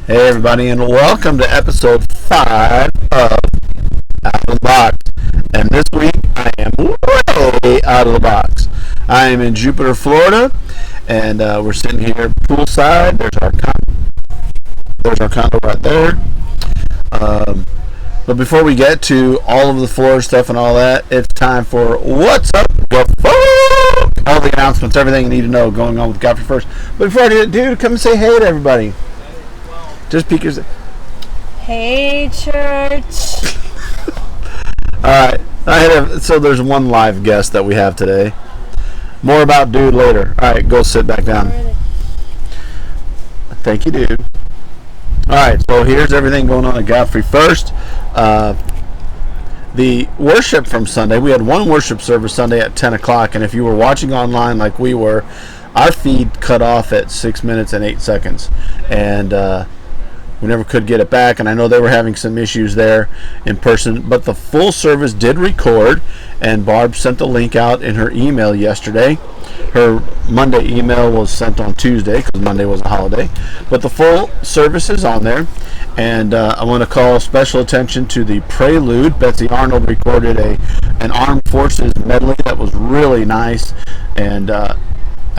Hey everybody, and welcome to episode 5 of Out of the Box. And this week I am way out of the box. I am in Jupiter, Florida, and we're sitting here poolside. There's our condo right there. But before we get to all of the Florida stuff and all that, it's time for What's Up, What Fuck? All the announcements, everything you need to know going on with Godfrey First. But before I do it, dude, come and say hey to everybody. Just because. Hey, church. Alright, so there's one live guest that we have today. More about dude later. Alright, go sit back down. Thank you, dude. Alright, so here's everything going on at Godfrey First. The worship from Sunday, we had one worship service Sunday at 10 o'clock, and if you were watching online like we were, our feed cut off at 6 minutes and 8 seconds. And we never could get it back, and I know they were having some issues there in person, but the full service did record, and Barb sent the link out in her email yesterday. Her Monday email was sent on Tuesday because Monday was a holiday, but the full service is on there. And I want to call special attention to the prelude. Betsy Arnold recorded an Armed Forces medley that was really nice, and I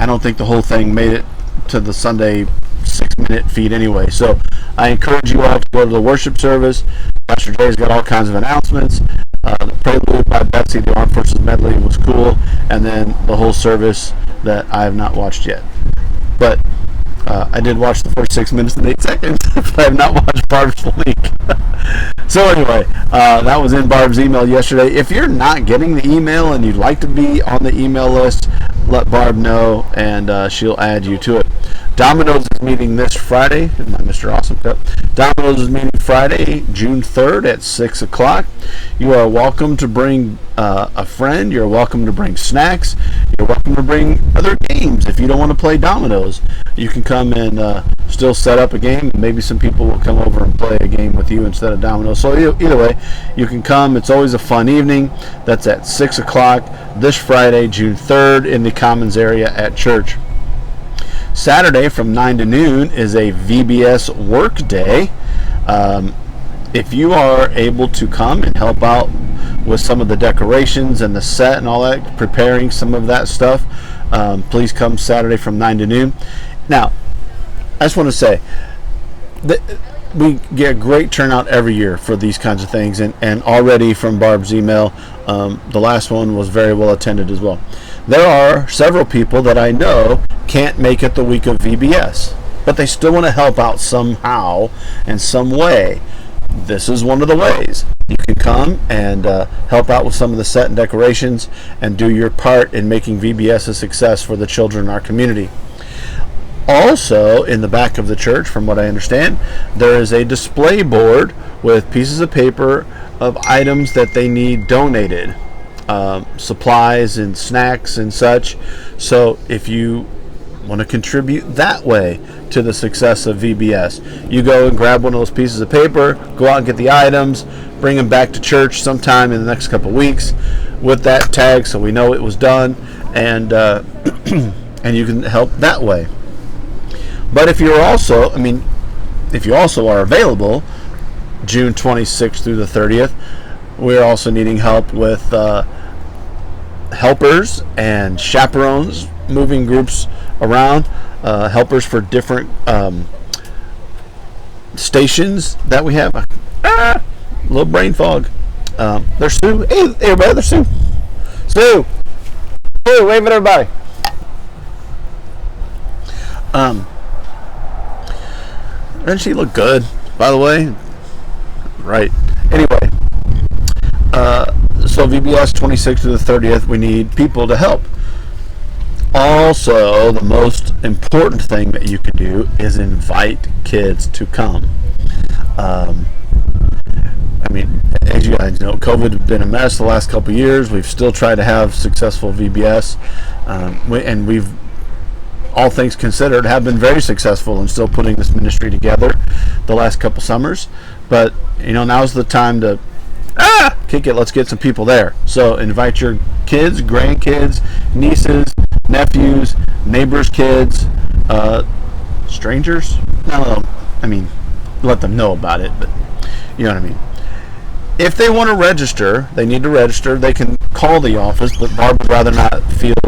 don't think the whole thing made it to the Sunday 6-minute feed anyway. So I encourage you all to go to the worship service. Pastor Jay's got all kinds of announcements. The prelude by Betsy, the Armed Forces medley, was cool, and then the whole service that I have not watched yet. But I did watch the first 6 minutes and 8 seconds, but I have not watched Barb's link. So anyway, that was in Barb's email yesterday. If you're not getting the email and you'd like to be on the email list, let Barb know, and she'll add you to it. Domino's is meeting this Friday. My Mr. Awesome Cup. Domino's is meeting Friday, June 3rd at 6 o'clock. You are welcome to bring a friend. You're welcome to bring snacks. You're welcome to bring other games. If you don't want to play Domino's, you can come and still set up a game. Maybe some people will come over and play a game with you instead of Domino's. So either way, you can come. It's always a fun evening. That's at 6 o'clock this Friday, June 3rd, in the Commons area at church. Saturday from 9 to noon is a VBS work day. If you are able to come and help out with some of the decorations and the set and all that, preparing some of that stuff, please come Saturday from 9 to noon. Now, I just want to say that we get a great turnout every year for these kinds of things, and already from Barb's email, the last one was very well attended as well. There are several people that I know can't make it the week of VBS, but they still want to help out somehow in some way. This is one of the ways. You can come and help out with some of the set and decorations and do your part in making VBS a success for the children in our community. Also, in the back of the church, from what I understand, there is a display board with pieces of paper of items that they need donated. Supplies and snacks and such. So if you want to contribute that way to the success of VBS, you go and grab one of those pieces of paper, go out and get the items, bring them back to church sometime in the next couple weeks with that tag so we know it was done, and and you can help that way. But if you also are available June 26th through the 30th, we're also needing help with helpers and chaperones, moving groups around, helpers for different stations that we have. A little brain fog. There's Sue. Hey, everybody, there's Sue. Sue, wave at everybody. Doesn't she look good, by the way? Right. Anyway, so VBS 26th to the 30th, we need people to help. Also, the most important thing that you can do is invite kids to come. As you guys know, COVID has been a mess the last couple of years. We've still tried to have successful VBS, and we've, all things considered, have been very successful in still putting this ministry together the last couple summers. But now's the time to kick it. Let's get some people there. So invite your kids, grandkids, nieces, nephews, neighbors' kids, strangers. No, let them know about it, but you know what I mean. If they want to register, they need to register. They can call the office, but Barb would rather not field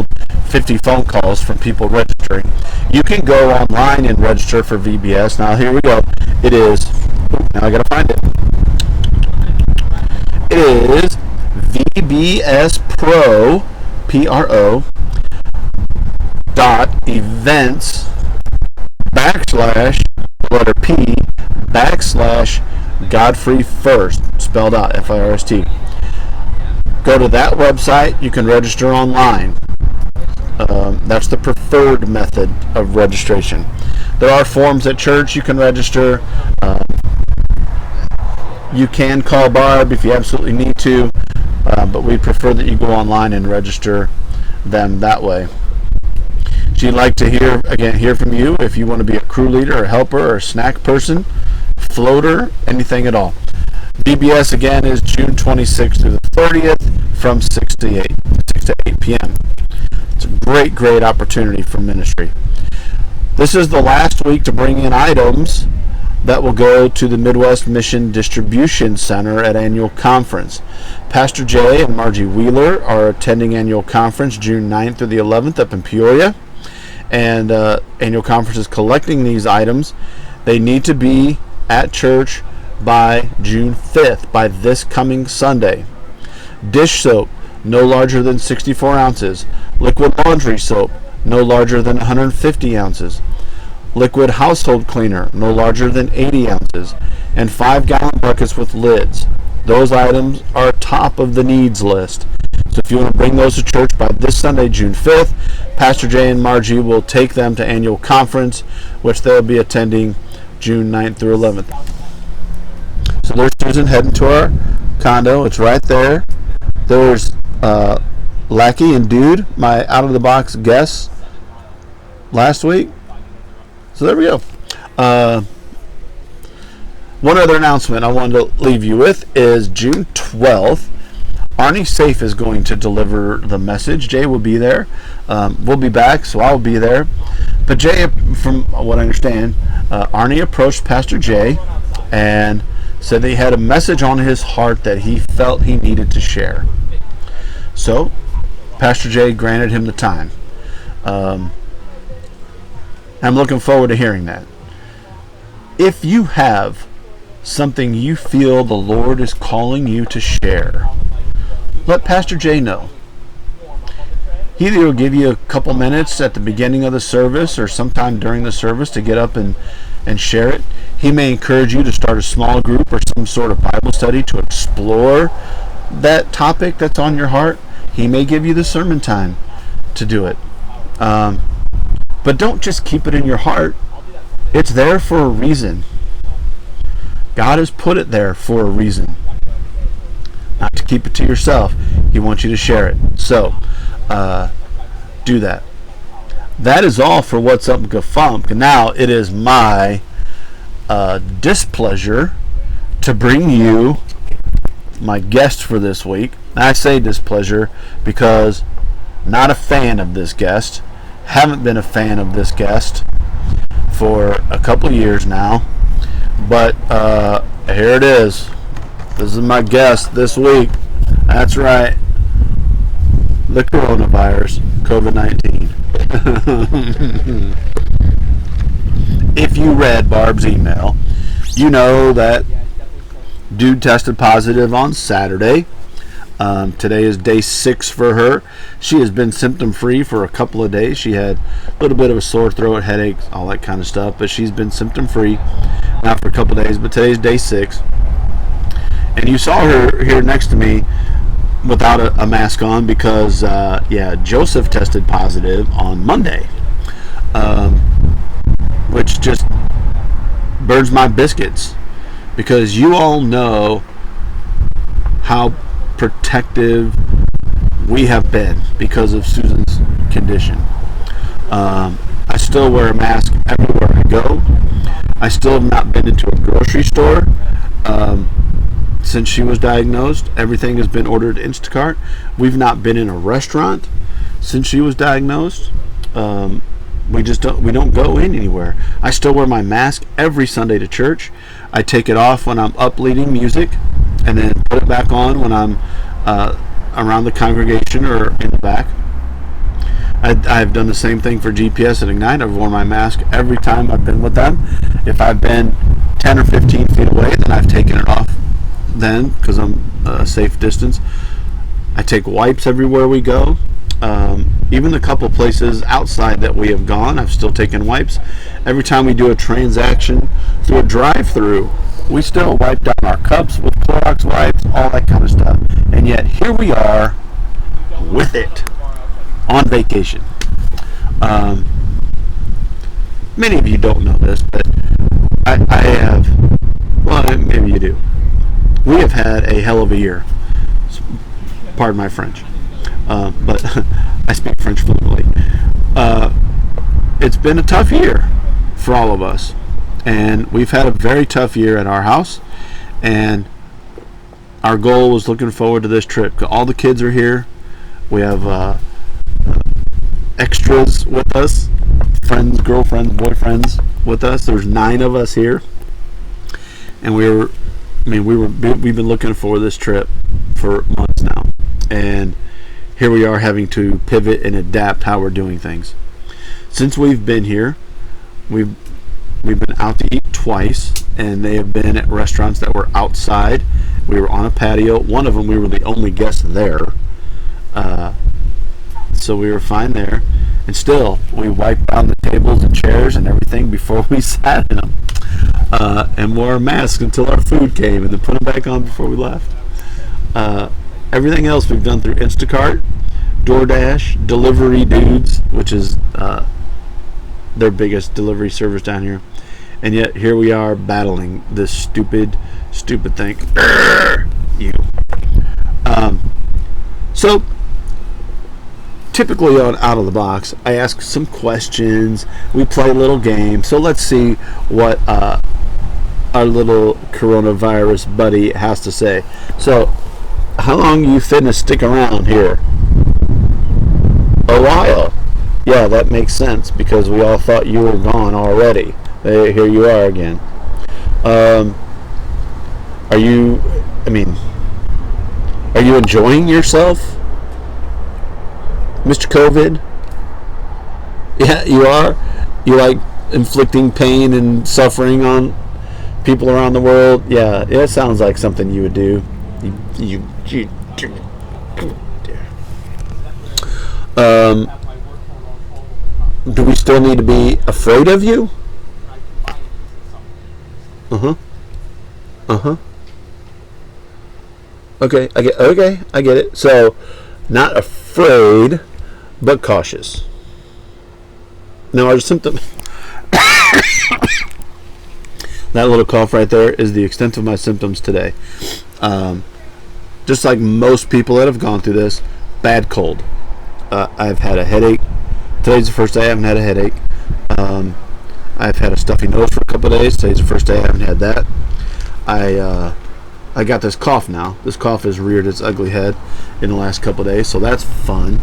50 phone calls from people registering. You can go online and register for VBS. Now, here we go. It is, now I got to find it. It is VBS Pro, P-R-O, .events letter P Godfrey First, spelled out F-I-R-S-T. Go to that website. You can register online. That's the preferred method of registration. There are forms at church you can register. You can call Barb if you absolutely need to, but we prefer that you go online and register them that way. She'd like to hear from you if you want to be a crew leader, a helper, or a snack person, floater, anything at all. VBS again is June 26th through the 30th from 6 to 8 p.m. It's a great opportunity for ministry. This is the last week to bring in items that will go to the Midwest Mission Distribution Center at annual conference. Pastor Jay and Margie Wheeler are attending annual conference June 9th through the 11th up in Peoria. And annual conference is collecting these items. They need to be at church by June 5th, by this coming Sunday. Dish soap, no larger than 64 ounces. Liquid laundry soap, no larger than 150 ounces. Liquid household cleaner, no larger than 80 ounces. And 5-gallon buckets with lids. Those items are top of the needs list. So if you want to bring those to church by this Sunday, June 5th, Pastor Jay and Margie will take them to annual conference, which they'll be attending June 9th through 11th. So there's Susan heading to our condo. It's right there. There's Lackey and Dude, my out-of-the-box guests last week. So there we go. One other announcement I wanted to leave you with is June 12th. Arnie Safe is going to deliver the message. Jay will be there. We'll be back, so I'll be there. But Jay, from what I understand, Arnie approached Pastor Jay and said that he had a message on his heart that he felt he needed to share. So, Pastor Jay granted him the time. I'm looking forward to hearing that. If you have something you feel the Lord is calling you to share, let Pastor Jay know. He either will give you a couple minutes at the beginning of the service or sometime during the service to get up and share it. He may encourage you to start a small group or some sort of Bible study to explore that topic that's on your heart. He may give you the sermon time to do it. But don't just keep it in your heart. It's there for a reason. God has put it there for a reason. Not to keep it to yourself. He wants you to share it. So, do that. That is all for What's Up Gafunk. Now it is my displeasure to bring you my guest for this week. I say displeasure because not a fan of this guest. Haven't been a fan of this guest for a couple of years now. But here it is. This is my guest this week. That's right. The coronavirus, COVID-19. If you read Barb's email, you know that Dude tested positive on Saturday. Today is day 6 for her. She has been symptom-free for a couple of days. She had a little bit of a sore throat, headaches, all that kind of stuff, but she's been symptom-free now for a couple of days, but today's day 6. And you saw her here next to me without a mask on because, Joseph tested positive on Monday, which just burns my biscuits because you all know how protective we have been because of Susan's condition. I still wear a mask everywhere I go. I still have not been into a grocery store since she was diagnosed. Everything has been ordered Instacart. We've not been in a restaurant since she was diagnosed. we don't go in anywhere. I still wear my mask every Sunday to church. I take it off when I'm up leading music, and then put it back on when I'm around the congregation or in the back. I've done the same thing for GPS and Ignite. I've worn my mask every time I've been with them. If I've been 10 or 15 feet away, then I've taken it off then because I'm a safe distance. I take wipes everywhere we go. Even the couple places outside that we have gone, I've still taken wipes. Every time we do a transaction through a drive-through, we still wipe down our cups with Clorox wipes, all that kind of stuff. And yet here we are with it on vacation. Many of you don't know this, but I have, well, maybe you do. We have had a hell of a year. Pardon my French. But I speak French fluently. It's been a tough year for all of us. And we've had a very tough year at our house. And our goal was looking forward to this trip. All the kids are here. We have extras with us. Friends, girlfriends, boyfriends with us. There's 9 of us here. And we've been looking for this trip for months now. And here we are having to pivot and adapt how we're doing things. Since we've been here, we've been out to eat twice, and they have been at restaurants that were outside. We were on a patio. One of them, we were the only guests there. So we were fine there. And still, we wiped down the tables and chairs and everything before we sat in them. And wore a mask until our food came, and then put them back on before we left. Everything else we've done through Instacart, DoorDash, Delivery Dudes, which is their biggest delivery service down here. And yet here we are battling this stupid thing. You. So typically on Out of the Box, I ask some questions. We play a little game. So let's see what our little coronavirus buddy has to say. So, how long you finna stick around here? A while. Yeah, that makes sense because we all thought you were gone already. Here you are again. Are you enjoying yourself, Mr. COVID? Yeah, you are. You like inflicting pain and suffering on people around the world? Yeah, it sounds like something you would do. Do we still need to be afraid of you? Okay, I get it. So, not afraid, but cautious. Now, our symptoms. That little cough right there is the extent of my symptoms today. Just like most people that have gone through this, bad cold. I've had a headache. Today's the first day I haven't had a headache. I've had a stuffy nose for a couple of days. Today's the first day I haven't had that. I got this cough now. This cough has reared its ugly head in the last couple of days, so that's fun.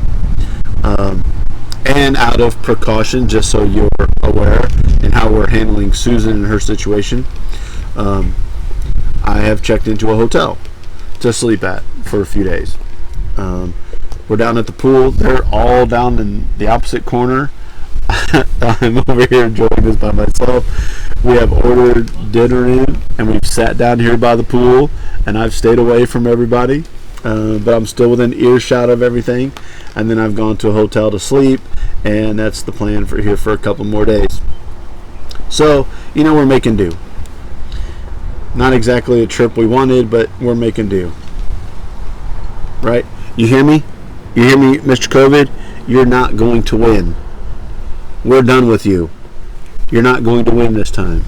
And out of precaution, just so you're aware in how we're handling Susan and her situation, I have checked into a hotel to sleep at for a few days. We're down at the pool. They're all down in the opposite corner. I'm over here enjoying this by myself. We have ordered dinner in, and we've sat down here by the pool, and I've stayed away from everybody, but I'm still within earshot of everything. And then I've gone to a hotel to sleep, and that's the plan for here for a couple more days. So, we're making do. Not exactly a trip we wanted, but we're making do. Right? You hear me? You hear me, Mr. COVID? You're not going to win. We're done with you. You're not going to win this time.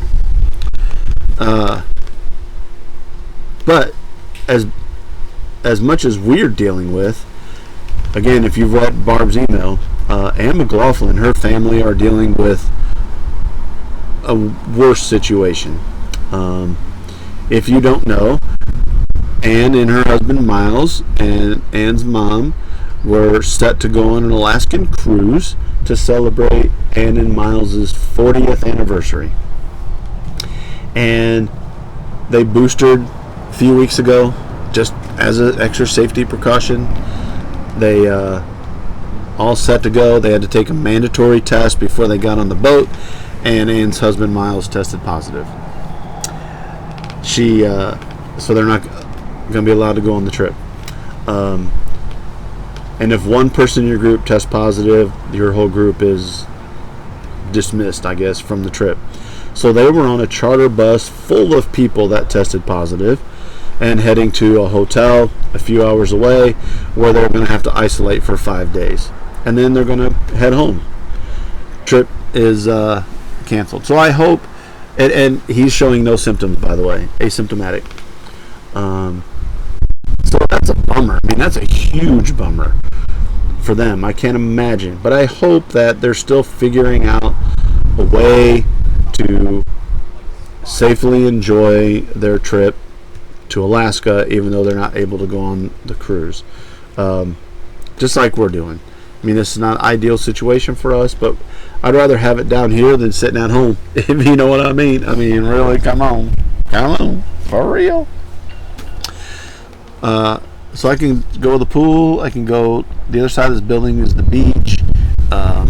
But as much as we're dealing with, again, if you've read Barb's email, Ann McLaughlin, her family are dealing with a worse situation. If you don't know, Ann and her husband Miles and Ann's mom were set to go on an Alaskan cruise to celebrate Ann and Miles' 40th anniversary. And they boosted a few weeks ago, just as an extra safety precaution. They all set to go. They had to take a mandatory test before they got on the boat, and Ann's husband Miles tested positive. So they're not going to be allowed to go on the trip. And if one person in your group tests positive, your whole group is dismissed, I guess, from the trip. So they were on a charter bus full of people that tested positive and heading to a hotel a few hours away where they're going to have to isolate for 5 days. And then they're going to head home. Trip is canceled. So I hope, and he's showing no symptoms, by the way, asymptomatic. So that's a bummer. I mean, that's a huge bummer for them. I can't imagine. But I hope that they're still figuring out a way to safely enjoy their trip to Alaska, even though they're not able to go on the cruise. Just like we're doing. I mean, this is not an ideal situation for us, but I'd rather have it down here than sitting at home, if you know what I mean. I mean, really, come on. Come on. For real. So I can go to the pool. I can go, the other side of this building is the beach. I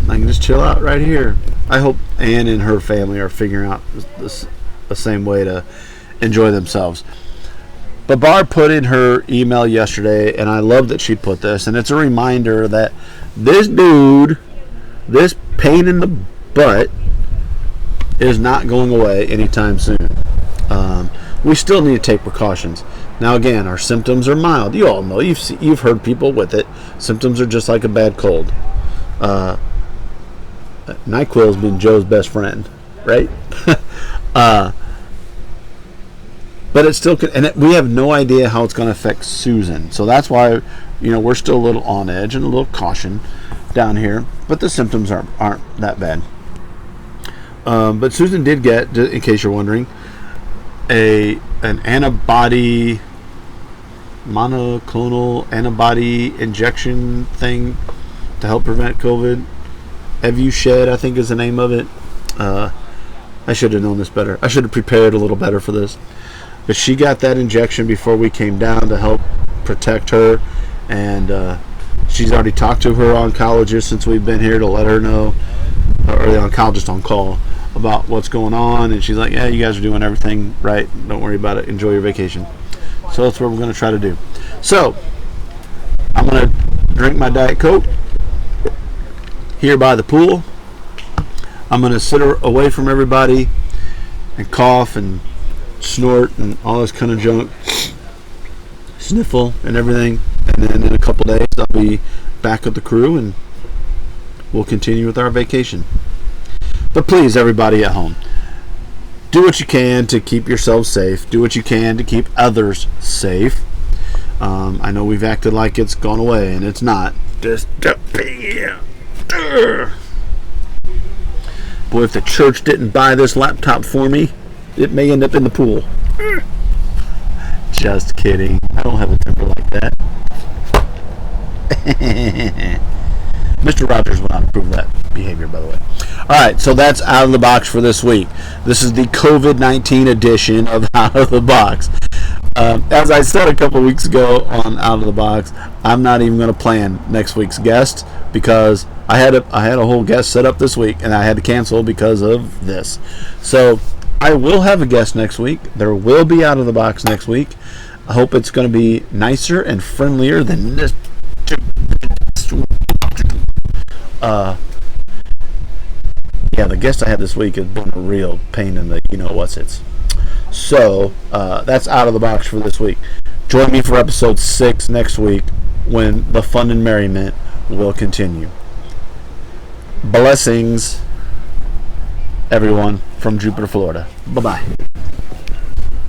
can just chill out right here. I hope Ann and her family are figuring out the same way to enjoy themselves. But Barb put in her email yesterday, and I love that she put this, and it's a reminder that this dude, this pain in the butt, is not going away anytime soon. We still need to take precautions. Now again, our symptoms are mild. You all know, you've heard people with it. Symptoms are just like a bad cold. NyQuil's been Joe's best friend, right? But it's still, and we have no idea how it's going to affect Susan. So that's why, we're still a little on edge and a little caution down here. But the symptoms aren't that bad. But Susan did get, in case you're wondering, an antibody, monoclonal antibody injection thing to help prevent COVID. Evusheld, I think is the name of it. I should have known this better. I should have prepared a little better for this. But she got that injection before we came down to help protect her. And she's already talked to her oncologist since we've been here to let her know, or the oncologist on call, about what's going on. And she's like, yeah, you guys are doing everything right. Don't worry about it. Enjoy your vacation. So that's what we're going to try to do. So I'm going to drink my Diet Coke here by the pool. I'm going to sit away from everybody and cough and snort and all this kind of junk, sniffle and everything, and then in a couple days I'll be back with the crew and we'll continue with our vacation. But please, everybody at home, do what you can to keep yourselves safe. Do what you can to keep others safe. I know we've acted like it's gone away, and it's not. Just boy, if the church didn't buy this laptop for me, it may end up in the pool. Just kidding. I don't have a temper like that. Mr. Rogers will not approve of that behavior, by the way. Alright, so that's Out of the Box for this week. This is the COVID-19 edition of Out of the Box. As I said a couple weeks ago on Out of the Box, I'm not even going to plan next week's guest because I had a whole guest set up this week and I had to cancel because of this. So I will have a guest next week. There will be Out of the Box next week. I hope it's going to be nicer and friendlier than this. Yeah, the guest I had this week has been a real pain in the you-know-what's-its. So, that's Out of the Box for this week. Join me for episode 6 next week when the fun and merriment will continue. Blessings, everyone, from Jupiter, Florida. Bye-bye.